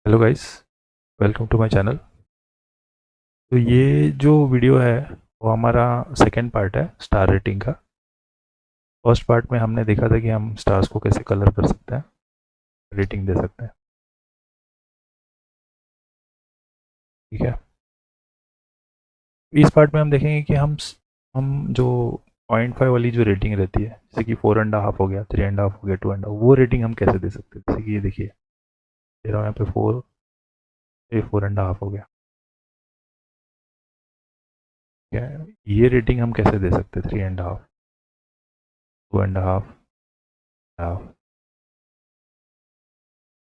Hello guys, welcome to my channel. तो ये जो वीडियो है वो हमारा सेकंड पार्ट है स्टार रेटिंग का। फर्स्ट पार्ट में हमने देखा था कि हम स्टार्स को कैसे कलर कर सकते हैं, रेटिंग दे सकते हैं। ठीक है। इस पार्ट में हम देखेंगे कि हम जो 0.5 वाली जो रेटिंग रहती है, जैसे कि 4.5 हो गया, 3.5 हो गया, 2.5, वो रेटिंग हम कैसे दे सकते हैं। जैसे कि ये देखिए, दे रहा हूँ यहाँ पे 4, ये 4.5 हो गया। ठीक है, ये रेटिंग हम कैसे दे सकते हैं, 3.5, 2.5, हाफ।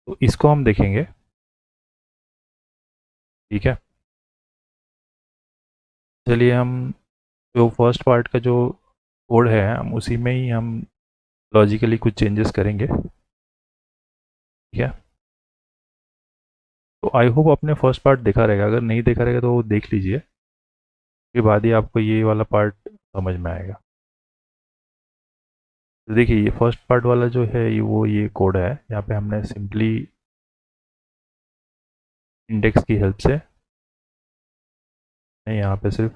तो इसको हम देखेंगे। ठीक है, चलिए हम जो फर्स्ट पार्ट का जो कोड है हम उसी में ही हम लॉजिकली कुछ चेंजेस करेंगे। ठीक है। तो आई होप आपने फर्स्ट पार्ट देखा रहेगा, अगर नहीं देखा रहेगा तो वो देख लीजिए, उसके बाद ही आपको ये वाला पार्ट समझ में आएगा। तो देखिए, ये फर्स्ट पार्ट वाला जो है ये कोड है। यहाँ पे हमने सिंपली इंडेक्स की हेल्प से, नहीं, यहाँ पे सिर्फ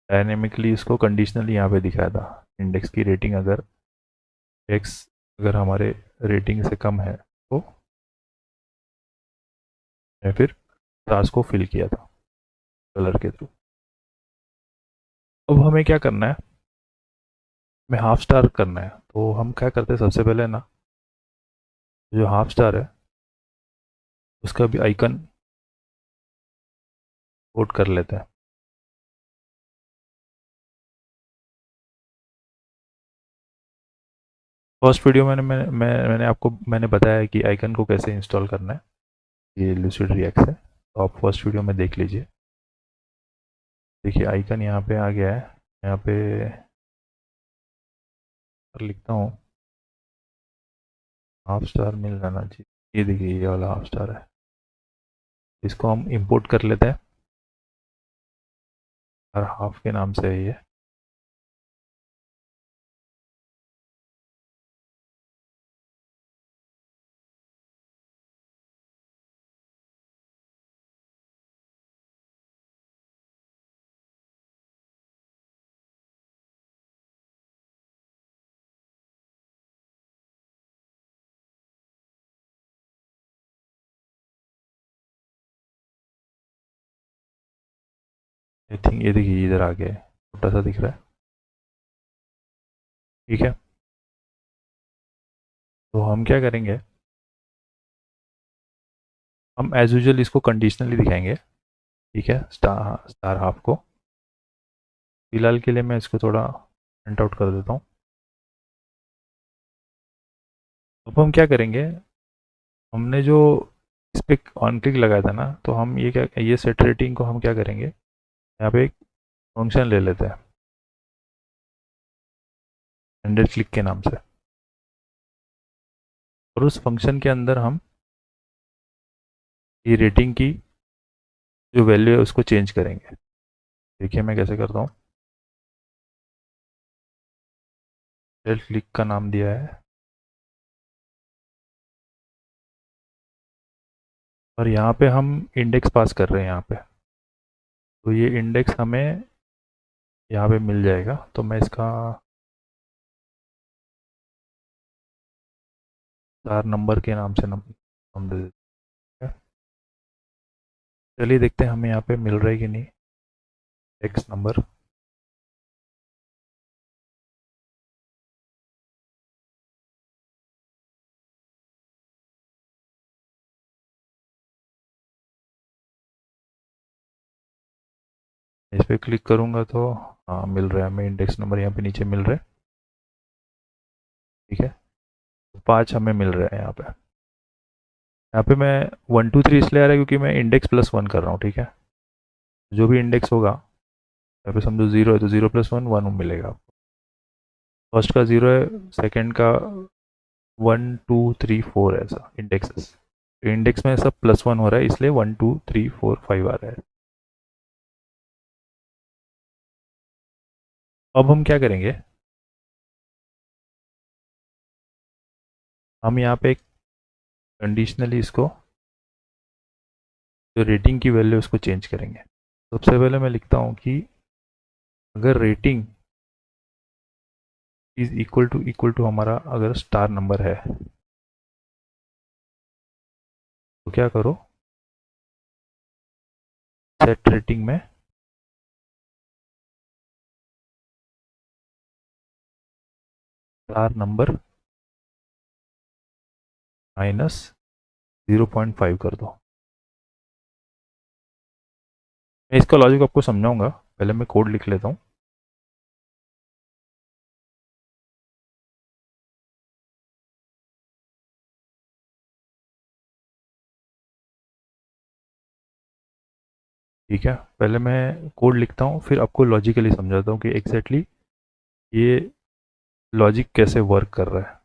डायनेमिकली इसको कंडीशनली यहाँ पे दिखाया था। इंडेक्स की रेटिंग अगर एक्स, अगर हमारे रेटिंग से कम है तो मैं फिर क्लास को फिल किया था कलर के थ्रू। अब हमें क्या करना है, हमें हाफ स्टार करना है। तो हम क्या करते हैं, सबसे पहले ना जो हाफ स्टार है उसका भी आइकन कोड कर लेते हैं। फर्स्ट वीडियो मैंने आपको बताया है कि आइकन को कैसे इंस्टॉल करना है। ये लूसिड रिएक्ट है, तो आप फर्स्ट वीडियो में देख लीजिए। देखिए, आइकन यहाँ पे आ गया है। यहाँ पे लिखता हूँ, हाफ स्टार मिल जाना चाहिए। ये देखिए, ये वाला हाफ स्टार है। इसको हम इंपोर्ट कर लेते हैं और हाफ के नाम से है ये। आई थिंक ये देखिए इधर आ गया है, छोटा सा दिख रहा है। ठीक है। तो हम क्या करेंगे, हम एज यूजल इसको कंडीशनली दिखाएंगे। ठीक है, स्टार स्टार हाफ को फिलहाल के लिए मैं इसको थोड़ा प्रिंट आउट कर देता हूँ। अब हम क्या करेंगे, हमने जो इस पे ऑन क्लिक लगाया था ना, तो हम ये सेट रेटिंग को हम क्या करेंगे, यहाँ पे एक फंक्शन ले लेते हैं 100 क्लिक के नाम से, और उस फंक्शन के अंदर हम ये रेटिंग की जो वैल्यू है उसको चेंज करेंगे। देखिए मैं कैसे करता हूँ। 100 क्लिक का नाम दिया है, और यहाँ पे हम इंडेक्स पास कर रहे हैं यहाँ पे। तो ये इंडेक्स हमें यहाँ पे मिल जाएगा। तो मैं इसका स्टार नंबर के नाम से नाम दे देते हैं। चलिए देखते हैं हमें यहाँ पे मिल रहा है कि नहीं, एक्स नंबर। इस पर क्लिक करूँगा तो हाँ, मिल रहा है हमें इंडेक्स नंबर, यहाँ पे नीचे मिल रहा है। ठीक है, तो 5 हमें मिल रहा है यहाँ पे। यहाँ पे मैं 1 2 3 इसलिए आ रहा है क्योंकि मैं इंडेक्स +1 कर रहा हूँ। ठीक है, जो भी इंडेक्स होगा, यहाँ पे समझो 0 है तो 0 + 1 1 मिलेगा। फर्स्ट का 0 है, सेकंड का 1 2 3 4, ऐसा इंडेक्सेस। तो इंडेक्स में सब +1 हो रहा है, इसलिए 1 2 3 4 5 आ रहा है। अब हम क्या करेंगे, हम यहाँ पे कंडीशनली इसको जो रेटिंग की वैल्यू उसको चेंज करेंगे। सबसे पहले मैं लिखता हूँ कि अगर रेटिंग इज इक्वल टू हमारा अगर स्टार नंबर है तो क्या करो, सेट रेटिंग में स्टार नंबर माइनस 0.5 कर दो। मैं इसका लॉजिक आपको समझाऊंगा, पहले मैं कोड लिख लेता हूँ। ठीक है, पहले मैं कोड लिखता हूँ फिर आपको लॉजिकली समझाता हूँ कि एग्जैक्टली ये लॉजिक कैसे वर्क कर रहा है।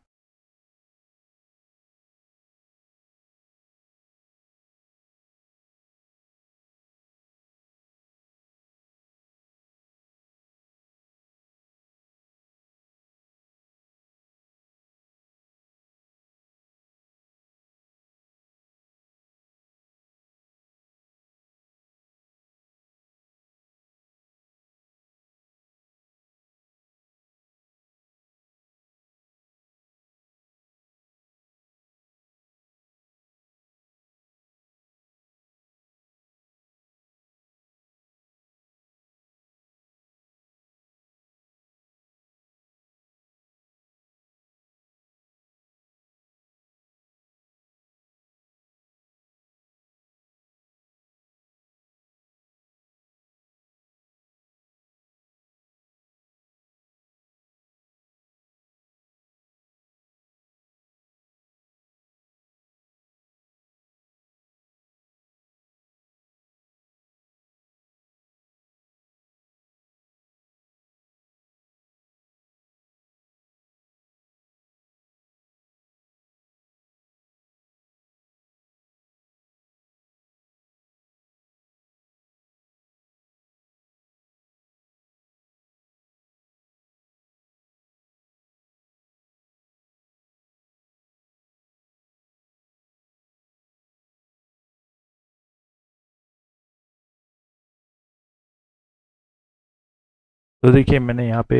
तो देखिए मैंने यहाँ पे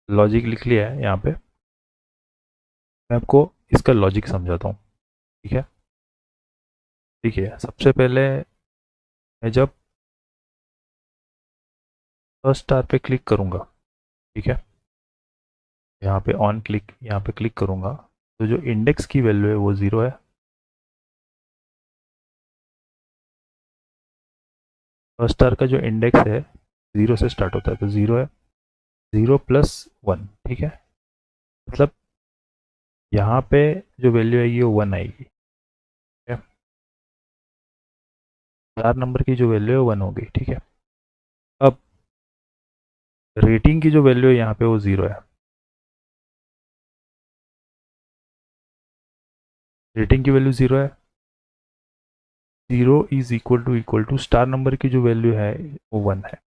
लॉजिक लिख लिया है। यहाँ पे मैं आपको इसका लॉजिक समझाता हूँ। ठीक है, देखिए सबसे पहले मैं जब फर्स्ट स्टार पे क्लिक करूँगा, ठीक है, यहाँ पे ऑन क्लिक, यहाँ पे क्लिक करूँगा तो जो इंडेक्स की वैल्यू है वो 0 है। फर्स्ट स्टार का जो इंडेक्स है 0 से स्टार्ट होता है तो 0 है, 0 प्लस 1। ठीक है, मतलब यहाँ पे जो वैल्यू आएगी वो 1 आएगी। ठीक है, स्टार नंबर की जो वैल्यू है 1 होगी। ठीक है, अब रेटिंग की जो वैल्यू है यहाँ पे वो 0 है। रेटिंग की वैल्यू 0 है। 0 is equal to star number की जो वैल्यू है वो 1 है।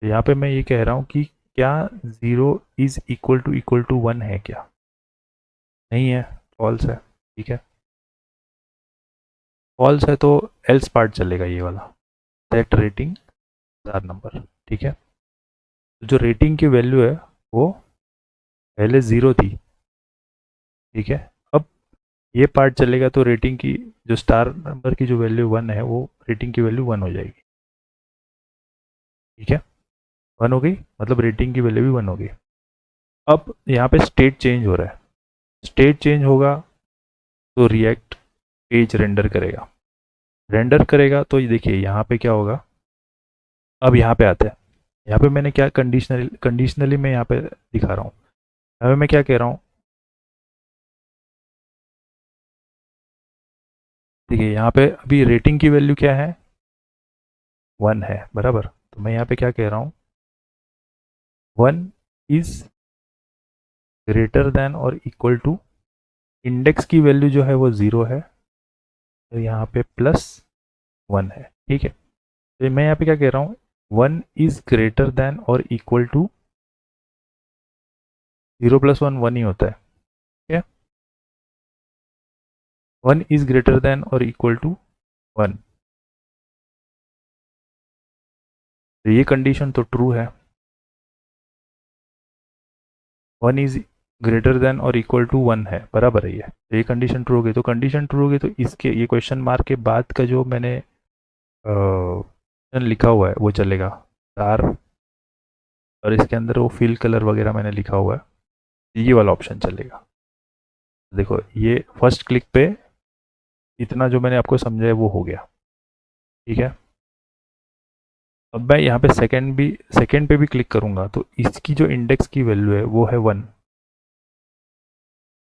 तो यहाँ पे मैं ये कह रहा हूँ कि क्या 0 इज इक्वल टू 1 है क्या? नहीं है, फॉल्स है। ठीक है, फॉल्स है तो एल्स पार्ट चलेगा ये वाला, सेट रेटिंग स्टार नंबर। ठीक है, तो जो रेटिंग की वैल्यू है वो पहले 0 थी। ठीक है, अब ये पार्ट चलेगा तो रेटिंग की जो स्टार नंबर की जो वैल्यू 1 है वो रेटिंग की वैल्यू 1 हो जाएगी। ठीक है, 1 हो गई, मतलब रेटिंग की वैल्यू भी 1 हो गई। अब यहाँ पे स्टेट चेंज हो रहा है, स्टेट चेंज होगा तो रिएक्ट पेज रेंडर करेगा। रेंडर करेगा तो ये देखिए यहाँ पे क्या होगा। अब यहाँ पे आता है, यहाँ पे मैंने क्या कंडीशनली मैं यहाँ पे दिखा रहा हूँ। यहाँ पे मैं क्या कह रहा हूँ, देखिए यहाँ पे अभी रेटिंग की वैल्यू क्या है, 1 है बराबर। तो मैं यहाँ पे क्या कह रहा हूँ, 1 इज ग्रेटर देन और इक्वल टू, इंडेक्स की वैल्यू जो है वो 0 है तो यहाँ पे प्लस 1 है। ठीक है, तो मैं यहाँ पे क्या कह रहा हूँ, 1 इज ग्रेटर देन और इक्वल टू, 0 प्लस 1 1 ही होता है। ठीक है, 1 इज ग्रेटर देन और इक्वल टू 1, तो ये कंडीशन तो ट्रू है। 1 इज ग्रेटर देन और इक्वल टू 1 है, बराबर है ये, तो ये कंडीशन ट्रू हो गई। तो कंडीशन ट्रू हो गई तो इसके ये क्वेश्चन मार्क के बाद का जो मैंने लिखा हुआ है वो चलेगा स्टार, और इसके अंदर वो फिल कलर वगैरह मैंने लिखा हुआ है, ये वाला ऑप्शन चलेगा। देखो ये फर्स्ट क्लिक पे इतना जो मैंने आपको समझाया वो हो गया, ठीक है। अब मैं यहाँ पे सेकंड पे भी क्लिक करूँगा तो इसकी जो इंडेक्स की वैल्यू है वो है 1,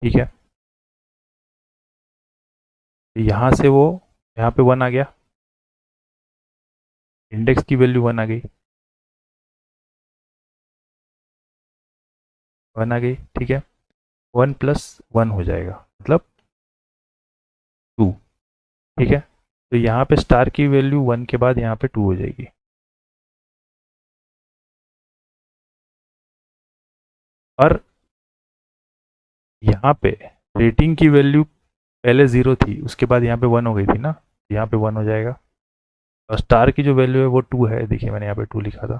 ठीक है। यहाँ से वो यहाँ पे 1 आ गया, इंडेक्स की वैल्यू 1 आ गई, 1 आ गई, ठीक है। 1 + 1 हो जाएगा मतलब 2, ठीक है। तो यहाँ पे स्टार की वैल्यू 1 के बाद यहाँ पे 2 हो जाएगी। और यहाँ पे रेटिंग की वैल्यू पहले 0 थी, उसके बाद यहाँ पे 1 हो गई थी ना, यहाँ पे 1 हो जाएगा। और स्टार की जो वैल्यू है वो 2 है, देखिए मैंने यहाँ पे 2 लिखा था।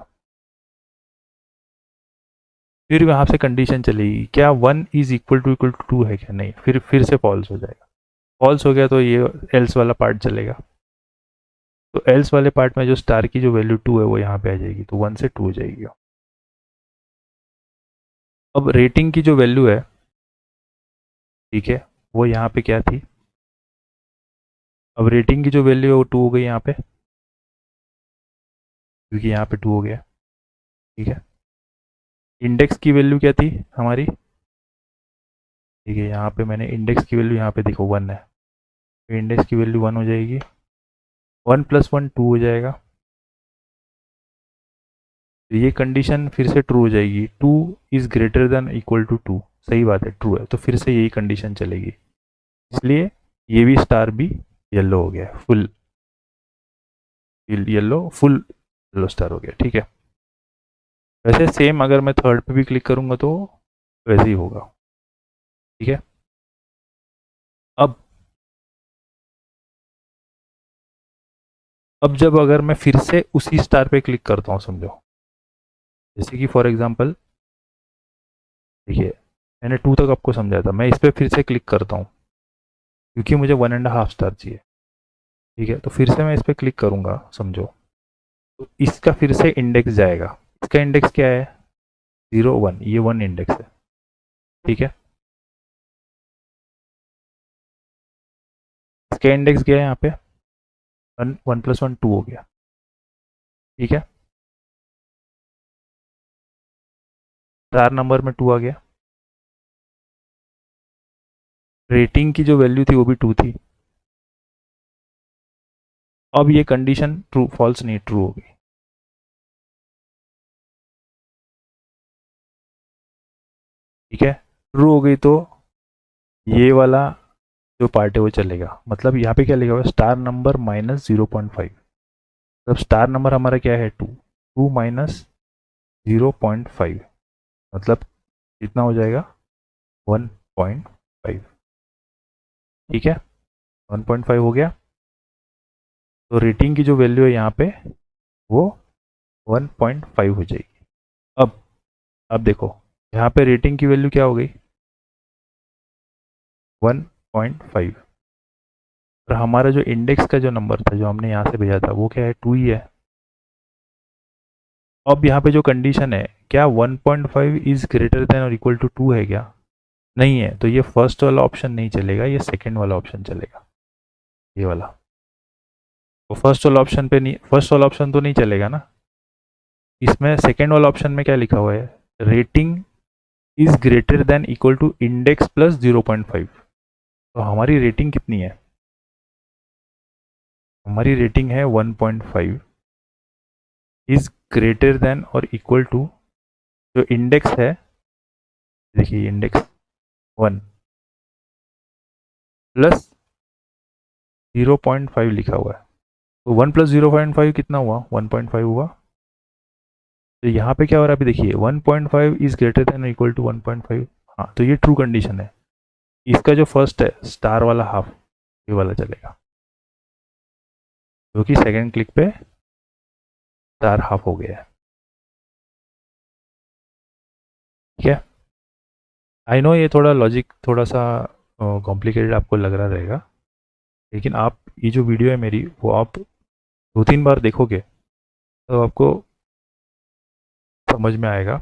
फिर वहाँ से कंडीशन चलेगी, क्या 1 इज इक्वल टू 2 है क्या, नहीं, फिर से फॉल्स हो जाएगा। फॉल्स हो गया तो ये एल्स वाला पार्ट चलेगा। तो एल्स वाले पार्ट में जो स्टार की जो वैल्यू 2 है वो यहाँ पे आ जाएगी, तो 1 से 2 हो जाएगी। अब रेटिंग की जो वैल्यू है, ठीक है, वो यहाँ पे क्या थी, अब रेटिंग की जो वैल्यू है वो 2 हो गई यहाँ पे, क्योंकि यहाँ पे 2 हो गया, ठीक है। इंडेक्स की वैल्यू क्या थी हमारी, ठीक है, यहाँ पे मैंने इंडेक्स की वैल्यू यहाँ पे देखो 1 है, तो इंडेक्स की वैल्यू 1 हो जाएगी। 1 + 1 2 हो जाएगा, तो ये कंडीशन फिर से ट्रू हो जाएगी, 2 is greater than equal to 2, सही बात है, ट्रू है, तो फिर से यही कंडीशन चलेगी, इसलिए ये भी स्टार भी येलो हो गया, फुल येलो स्टार हो गया, ठीक है। वैसे सेम अगर मैं थर्ड पे भी क्लिक करूंगा तो वैसे ही होगा, ठीक है। अब जब अगर मैं फिर से उसी स्टार पे क्लिक करता हूँ, समझो, जैसे कि फॉर एग्जांपल देखिए मैंने 2 तक आपको समझाया था, मैं इस पर फिर से क्लिक करता हूँ क्योंकि मुझे 1.5 स्टार चाहिए, ठीक है। तो फिर से मैं इस पर क्लिक करूँगा, समझो, तो इसका फिर से इंडेक्स जाएगा, इसका इंडेक्स क्या है 0 1, ये 1 इंडेक्स है, ठीक है। इसका इंडेक्स गया है यहाँ पे 1 + 1 2 हो गया, ठीक है। स्टार नंबर में 2 आ गया, रेटिंग की जो वैल्यू थी वो भी 2 थी। अब ये कंडीशन ट्रू फॉल्स नहीं ट्रू हो गई, ठीक है। ट्रू हो गई तो ये वाला जो पार्ट है वो चलेगा, मतलब यहाँ पे क्या लिखा हुआ है स्टार नंबर -0.5, मतलब स्टार नंबर हमारा क्या है 2, 2 - 0.5 मतलब कितना हो जाएगा 1.5, ठीक है। 1.5 हो गया, तो रेटिंग की जो वैल्यू है यहाँ पे वो 1.5 हो जाएगी। अब देखो यहाँ पे रेटिंग की वैल्यू क्या हो गई 1.5, और हमारा जो इंडेक्स का जो नंबर था जो हमने यहाँ से भेजा था वो क्या है 2 ही है। अब यहाँ पे जो कंडीशन है, क्या 1.5 इज ग्रेटर देन और इक्वल टू 2 है क्या, नहीं है, तो ये फर्स्ट वाला ऑप्शन नहीं चलेगा, ये सेकंड वाला ऑप्शन चलेगा, ये वाला। तो फर्स्ट वाला ऑप्शन पे नहीं, फर्स्ट वाला ऑप्शन तो नहीं चलेगा ना, इसमें सेकंड वाला ऑप्शन में क्या लिखा हुआ है rating is greater than equal to index plus 0.5, तो हमारी रेटिंग कितनी है, हमारी रेटिंग है 1.5 इज ग्रेटर देन और इक्वल टू जो इंडेक्स है, देखिए इंडेक्स 1 प्लस 0.5 लिखा हुआ है, तो 1 + 0.5 कितना हुआ 1.5 हुआ। तो यहाँ पे क्या हो रहा है अभी देखिए 1.5 इज ग्रेटर देन और इक्वल टू 1.5, हाँ, तो ये ट्रू कंडीशन है। इसका जो फर्स्ट है स्टार वाला हाफ ये वाला चलेगा, जो कि सेकंड क्लिक पे स्टार हाफ हो गया है। ठीक है, आई नो ये थोड़ा लॉजिक थोड़ा सा कॉम्प्लिकेटेड आपको लग रहा रहेगा, लेकिन आप ये जो वीडियो है मेरी वो आप 2-3 बार देखोगे तो आपको समझ में आएगा।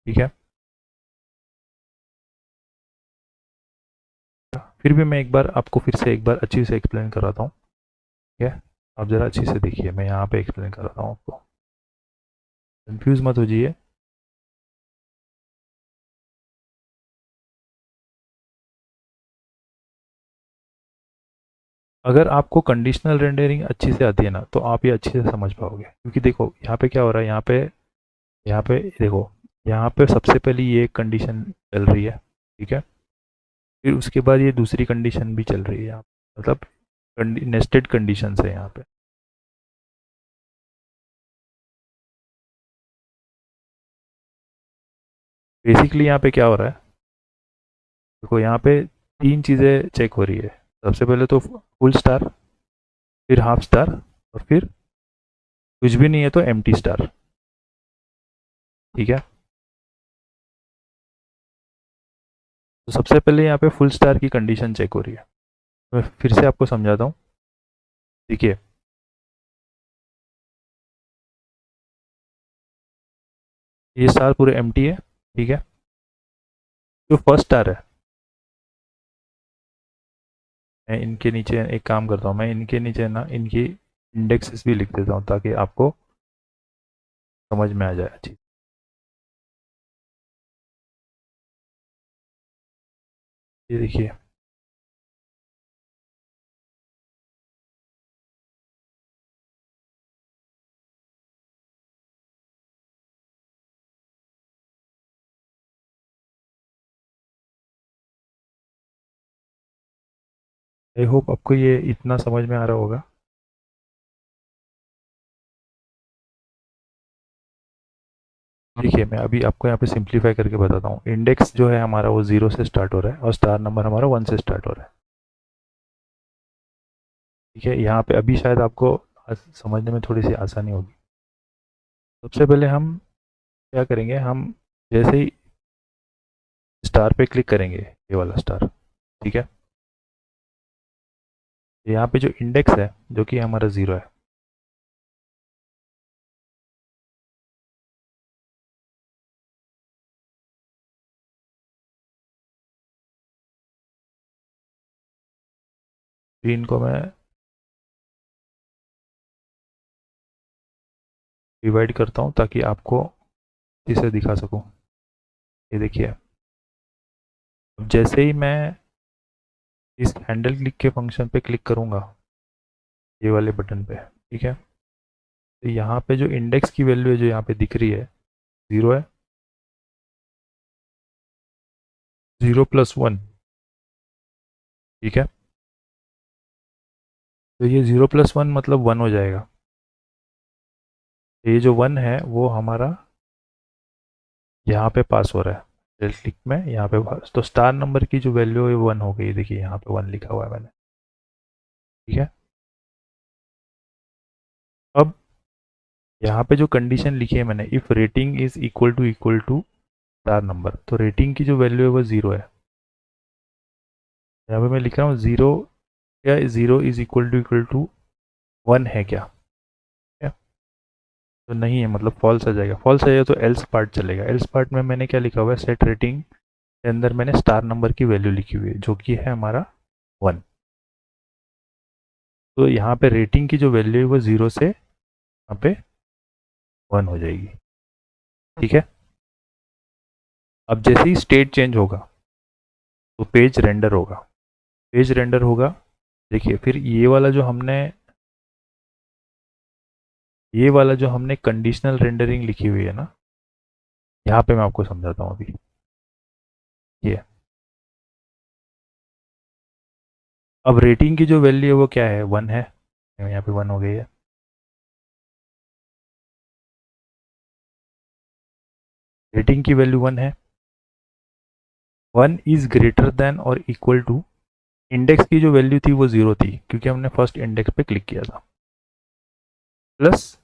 ठीक है, फिर भी मैं एक बार आपको फिर से एक बार अच्छी से एक्सप्लेन कराता हूँ। ठीक है, आप ज़रा अच्छी से देखिए, मैं यहाँ पे एक्सप्लेन कराता हूँ आपको, कंफ्यूज मत हो जाइए। अगर आपको कंडीशनल रेंडरिंग अच्छी से आती है ना तो आप ये अच्छे से समझ पाओगे, क्योंकि देखो यहाँ पे क्या हो रहा है, यहाँ पे देखो, यहाँ पे सबसे पहले ये कंडीशन चल रही है। ठीक है, फिर उसके बाद ये दूसरी कंडीशन भी चल रही है यहाँ पे, मतलब नेस्टेड कंडीशन है यहाँ पे। बेसिकली यहाँ पे क्या हो रहा है, देखो यहाँ पे तीन चीज़ें चेक हो रही है। सबसे पहले तो फुल स्टार, फिर हाफ स्टार, और फिर कुछ भी नहीं है तो एम्प्टी स्टार। ठीक है, तो सबसे पहले यहाँ पे फुल स्टार की कंडीशन चेक हो रही है। मैं फिर से आपको समझाता हूँ। देखिए, ये स्टार पूरे एम्प्टी है। ठीक है, जो फर्स्ट स्टार है, मैं इनके नीचे एक काम करता हूँ, मैं इनके नीचे ना इनकी इंडेक्सेस भी लिख देता हूँ ताकि आपको समझ में आ जाए अच्छी। ये देखिए, आई होप आपको ये इतना समझ में आ रहा होगा। देखिए, मैं अभी आपको यहाँ पे सिंप्लीफाई करके बताता हूँ। इंडेक्स जो है हमारा वो 0 से स्टार्ट हो रहा है और स्टार नंबर हमारा 1 से स्टार्ट हो रहा है। ठीक है, यहाँ पे अभी शायद आपको समझने में थोड़ी सी आसानी होगी। सबसे पहले हम क्या करेंगे, हम जैसे ही स्टार पे क्लिक करेंगे, ये वाला स्टार, ठीक है, यहाँ पे जो इंडेक्स है जो कि हमारा 0 है, स्क्रीन को मैं डिवाइड करता हूँ ताकि आपको इसे दिखा सकूँ। ये देखिए, अब जैसे ही मैं इस हैंडल क्लिक के फंक्शन पे क्लिक करूँगा, ये वाले बटन पे, ठीक है, तो यहाँ पे जो इंडेक्स की वैल्यू है जो यहाँ पे दिख रही है 0 है, 0+1। ठीक है, तो ये 0+1 मतलब 1 हो जाएगा। ये जो 1 है वो हमारा यहाँ पे पास हो रहा है हैंडल क्लिक में, यहाँ पे पास, तो स्टार नंबर की जो वैल्यू है 1 हो गई। देखिए यहाँ पे 1 लिखा हुआ है मैंने। ठीक है, अब यहाँ पे जो कंडीशन लिखी है मैंने, if rating is equal to star number, तो रेटिंग की जो वैल्यू है वो 0 है। यहाँ पे मैं लिख रहा हूँ 0, क्या 0 इज इक्वल टू 1 है क्या? क्या? तो नहीं है, मतलब फॉल्स आ जाएगा। फॉल्स आ जाएगा तो एल्स पार्ट चलेगा। एल्स पार्ट में मैंने क्या लिखा हुआ है, सेट रेटिंग के अंदर मैंने स्टार नंबर की वैल्यू लिखी हुई है जो कि है हमारा 1। तो यहाँ पे रेटिंग की जो वैल्यू है वो 0 से यहाँ पे 1 हो जाएगी। ठीक है, अब जैसे ही स्टेट चेंज होगा तो पेज रेंडर होगा। पेज रेंडर होगा, देखिए फिर ये वाला जो हमने कंडीशनल रेंडरिंग लिखी हुई है ना, यहाँ पे मैं आपको समझाता हूँ अभी। ये अब रेटिंग की जो वैल्यू है वो क्या है, 1 है, यहाँ पे 1 हो गई है। रेटिंग की वैल्यू 1 है, 1 इज ग्रेटर देन और इक्वल टू इंडेक्स की जो वैल्यू थी वो 0 थी क्योंकि हमने फर्स्ट इंडेक्स पे क्लिक किया था, प्लस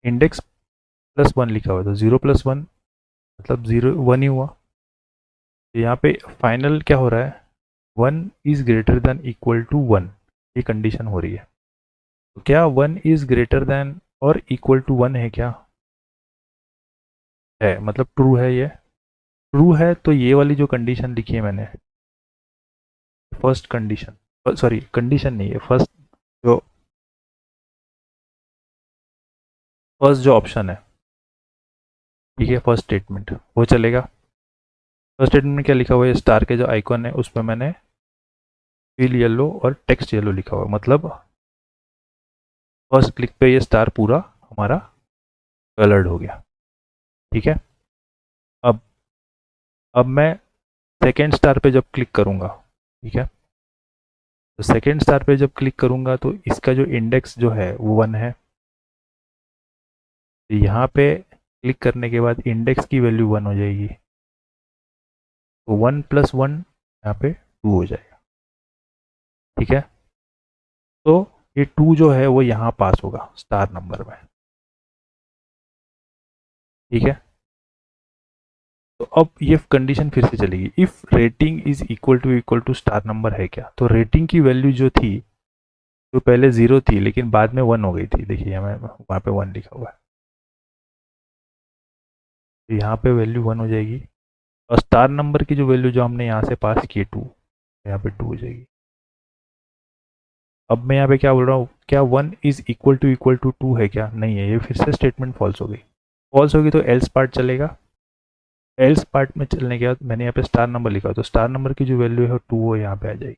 इंडेक्स प्लस 1 लिखा हुआ था, 0 + 1 मतलब 0 1 ही हुआ। तो यहाँ पे फाइनल क्या हो रहा है, 1 is greater than equal to 1, ये कंडीशन हो रही है। तो क्या 1 इज ग्रेटर देन और इक्वल टू 1 है क्या, है, मतलब ट्रू है, ये ट्रू है। तो ये वाली जो कंडीशन लिखी है मैंने, फर्स्ट कंडीशन, सॉरी कंडीशन नहीं है, जो फर्स्ट जो ऑप्शन है, ठीक है, फर्स्ट स्टेटमेंट वो चलेगा। फर्स्ट स्टेटमेंट में क्या लिखा हुआ है, स्टार के जो आइकॉन है उसमें मैंने फिल येलो और टेक्स्ट येलो लिखा हुआ है, मतलब फर्स्ट क्लिक पे ये स्टार पूरा हमारा कलर्ड हो गया। ठीक है, अब अब मैं सेकेंड स्टार पे जब क्लिक करूंगा, ठीक है, तो सेकेंड स्टार पे जब क्लिक करूंगा तो इसका जो इंडेक्स जो है वो 1 है। तो यहाँ पे क्लिक करने के बाद इंडेक्स की वैल्यू 1 हो जाएगी, तो 1 + 1 यहाँ पे 2 हो जाएगा। ठीक है, तो ये 2 जो है वो यहाँ पास होगा स्टार नंबर में। ठीक है, तो अब ये कंडीशन फिर से चलेगी, if rating is equal to star number है क्या, तो रेटिंग की वैल्यू जो थी, जो पहले 0 थी लेकिन बाद में 1 हो गई थी, देखिए मैं वहाँ पे 1 लिखा हुआ है, तो यहाँ पे वैल्यू 1 हो जाएगी। और स्टार नंबर की जो वैल्यू जो हमने यहाँ से पास की 2, यहाँ पे 2 हो जाएगी। अब मैं यहाँ पे क्या बोल रहा हूँ, क्या 1 इज इक्वल टू 2 है क्या, नहीं है, ये फिर से स्टेटमेंट फॉल्स हो गई। फॉल्स होगी तो एल्स पार्ट चलेगा। एल्स पार्ट में चलने के बाद मैंने यहाँ पे स्टार नंबर लिखा, तो स्टार नंबर की जो वैल्यू है 2 वो यहाँ पे आ जाएगी।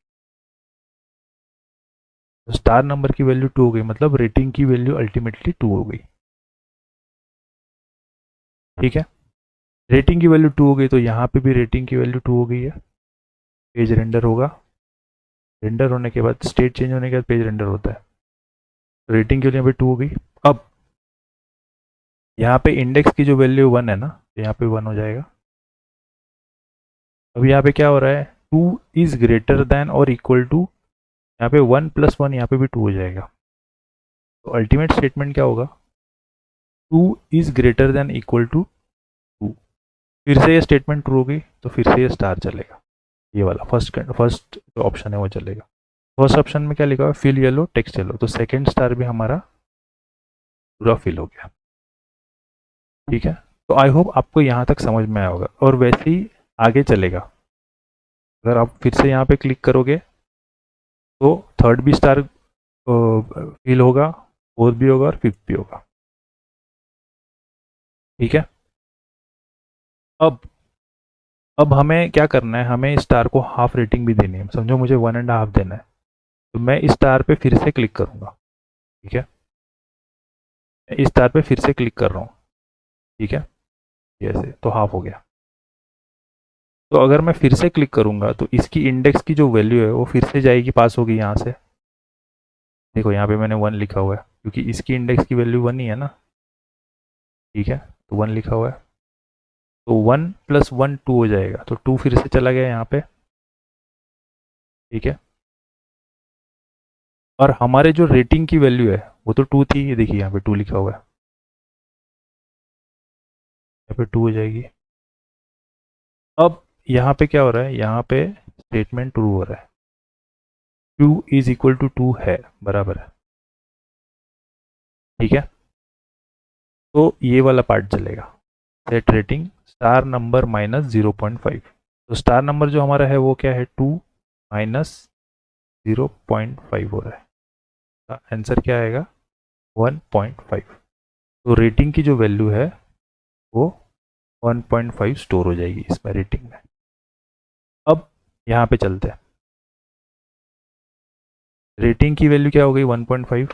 तो स्टार नंबर की वैल्यू 2 हो गई, मतलब रेटिंग की वैल्यू अल्टीमेटली 2 हो गई। ठीक है, रेटिंग की वैल्यू 2 हो गई तो यहाँ पे भी रेटिंग की वैल्यू 2 हो गई है। पेज रेंडर होगा, रेंडर होने के बाद स्टेट चेंज होने के बाद पेज रेंडर होता है, रेटिंग की वैल्यू यहाँ पे 2 हो गई। अब यहाँ पे इंडेक्स की जो वैल्यू 1 है ना, तो यहाँ पे 1 हो जाएगा। अब यहाँ पे क्या हो रहा है, 2 इज ग्रेटर देन और इक्वल टू, यहाँ पे 1 + 1 यहाँ पे भी 2 हो जाएगा। तो अल्टीमेट स्टेटमेंट क्या होगा, 2 is greater than equal to 2। फिर से ये स्टेटमेंट ट्रू होगी तो फिर से ये स्टार चलेगा, ये वाला फर्स्ट जो ऑप्शन है वो चलेगा। फर्स्ट ऑप्शन में क्या लिखा हुआ है, फिल येलो टेक्स्ट येलो, तो सेकेंड स्टार भी हमारा पूरा फिल हो गया। ठीक है, तो आई होप आपको यहाँ तक समझ में आया होगा, और वैसे ही आगे चलेगा। अगर आप फिर से यहाँ पे क्लिक करोगे तो थर्ड भी स्टार फिल होगा, फोर्थ भी होगा और फिफ्थ भी होगा। ठीक है, अब अब हमें क्या करना है, हमें स्टार को हाफ रेटिंग भी देनी है, समझो मुझे 1.5 देना है, तो मैं इस स्टार पे फिर से क्लिक करूंगा। ठीक है, मैं इस स्टार पे फिर से क्लिक कर रहा हूँ, ठीक है, ऐसे तो हाफ हो गया। तो अगर मैं फिर से क्लिक करूंगा तो इसकी इंडेक्स की जो वैल्यू है वो फिर से जाएगी, पास होगी यहाँ से। देखो यहाँ पे मैंने 1 लिखा हुआ है क्योंकि इसकी इंडेक्स की वैल्यू 1 ही है ना। ठीक है, तो 1 लिखा हुआ है, तो 1 + 1 2 हो जाएगा, तो 2 फिर से चला गया यहाँ पे। ठीक है, और हमारे जो रेटिंग की वैल्यू है वो तो 2 थी, ये देखिए यहाँ पे 2 लिखा हुआ है, यहाँ पे 2 हो जाएगी। अब यहाँ पे क्या हो रहा है, यहाँ पे स्टेटमेंट ट्रू हो रहा है, 2 इज इक्वल टू 2 है, बराबर है। ठीक है, तो ये वाला पार्ट चलेगा, सेट रेटिंग स्टार नंबर -0.5। तो स्टार नंबर जो हमारा है वो क्या है, 2 - 0.5 हो रहा है, आंसर क्या आएगा 1.5। तो रेटिंग की जो वैल्यू है वो 1.5 स्टोर हो जाएगी इसमें रेटिंग में। अब यहाँ पे चलते हैं, रेटिंग की वैल्यू क्या हो गई 1.5।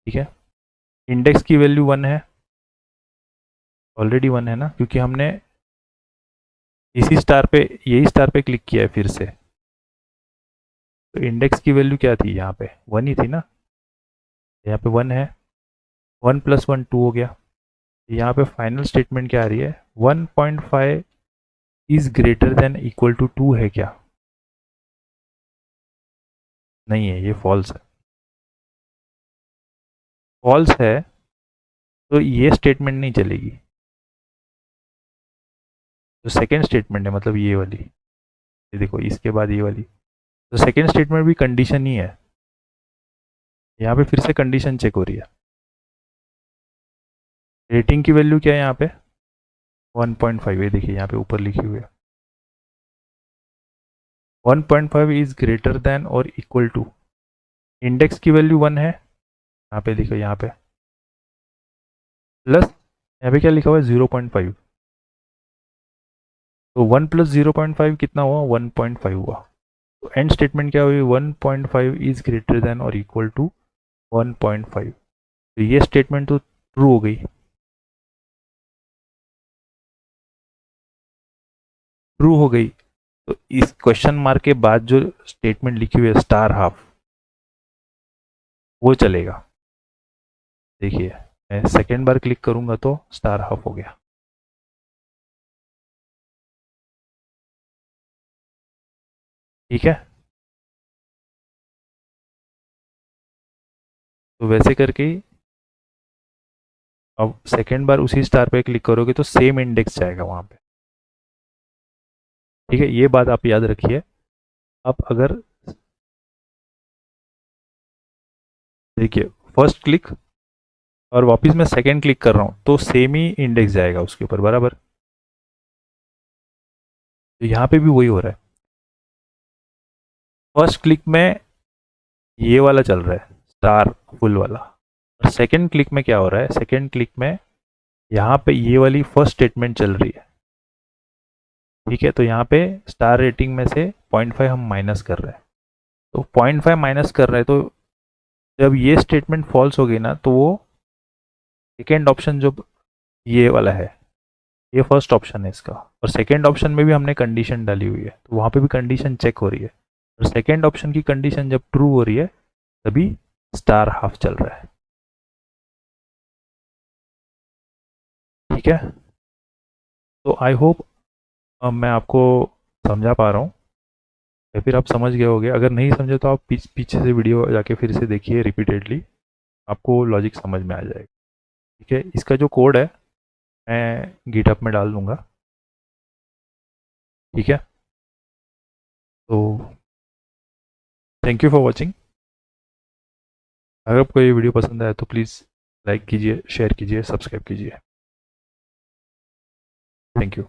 ठीक है, इंडेक्स की वैल्यू 1 है, ऑलरेडी 1 है ना, क्योंकि हमने इसी स्टार पे, यही स्टार पे क्लिक किया है फिर से। तो इंडेक्स की वैल्यू क्या थी, यहाँ पे 1 ही थी ना, यहाँ पे 1 है, 1 + 1 2 हो गया। यहाँ पे फाइनल स्टेटमेंट क्या आ रही है, 1.5 is greater than equal to 2 है क्या, नहीं है, ये फॉल्स है। फॉल्स है तो ये स्टेटमेंट नहीं चलेगी। तो सेकेंड स्टेटमेंट है, मतलब ये वाली, ये देखो इसके बाद ये वाली, तो सेकेंड स्टेटमेंट भी कंडीशन ही है। यहाँ पे फिर से कंडीशन चेक हो रही है। रेटिंग की वैल्यू क्या है यहाँ पे? 1.5 है, देखिए यहाँ पे ऊपर लिखी हुई है 1.5 इज ग्रेटर देन और इक्वल टू, इंडेक्स की वैल्यू 1 है, यहाँ पे देखो यहाँ पे प्लस, यहाँ पे क्या लिखा हुआ है 0.5, तो 1 प्लस 0.5 कितना हुआ? 1.5 हुआ। तो एंड स्टेटमेंट क्या हुई? 1.5 इज ग्रेटर देन और इक्वल टू 1.5। तो ये स्टेटमेंट तो ट्रू हो गई। ट्रू हो गई, तो इस क्वेश्चन मार्क के बाद जो स्टेटमेंट लिखी हुई है स्टार हाफ, वो चलेगा। देखिए मैं सेकेंड बार क्लिक करूंगा तो स्टार हाफ हो गया। ठीक है, तो वैसे करके ही अब सेकेंड बार उसी स्टार पे क्लिक करोगे तो सेम इंडेक्स जाएगा वहां पे। ठीक है, ये बात आप याद रखिए। अब अगर देखिए फर्स्ट क्लिक और वापस मैं सेकेंड क्लिक कर रहा हूँ तो सेम ही इंडेक्स जाएगा उसके ऊपर, बराबर। तो यहाँ पे भी वही हो रहा है। फर्स्ट क्लिक में ये वाला चल रहा है स्टार फुल वाला, और सेकेंड क्लिक में क्या हो रहा है? सेकेंड क्लिक में यहाँ पे ये वाली फर्स्ट स्टेटमेंट चल रही है। ठीक है, तो यहाँ पे स्टार रेटिंग में से 0.5 हम माइनस कर रहे हैं, तो 0.5 माइनस कर रहे हैं, तो जब ये स्टेटमेंट फॉल्स हो गई ना, तो वो सेकेंड ऑप्शन जो ये वाला है, ये फर्स्ट ऑप्शन है इसका, और सेकेंड ऑप्शन में भी हमने कंडीशन डाली हुई है, तो वहाँ पे भी कंडीशन चेक हो रही है, और सेकेंड ऑप्शन की कंडीशन जब ट्रू हो रही है तभी स्टार हाफ चल रहा है। ठीक है, तो आई होप मैं आपको समझा पा रहा हूँ, या फिर आप समझ गए होगे। अगर नहीं समझे तो आप पीछे से वीडियो जाके फिर से देखिए रिपीटेडली, आपको लॉजिक समझ में आ जाएगा। ठीक है, इसका जो कोड है मैं गिटहब में डाल दूंगा। ठीक है, तो थैंक यू फॉर वॉचिंग। अगर आपको ये वीडियो पसंद आया तो प्लीज़ लाइक कीजिए, शेयर कीजिए, सब्सक्राइब कीजिए। Thank you.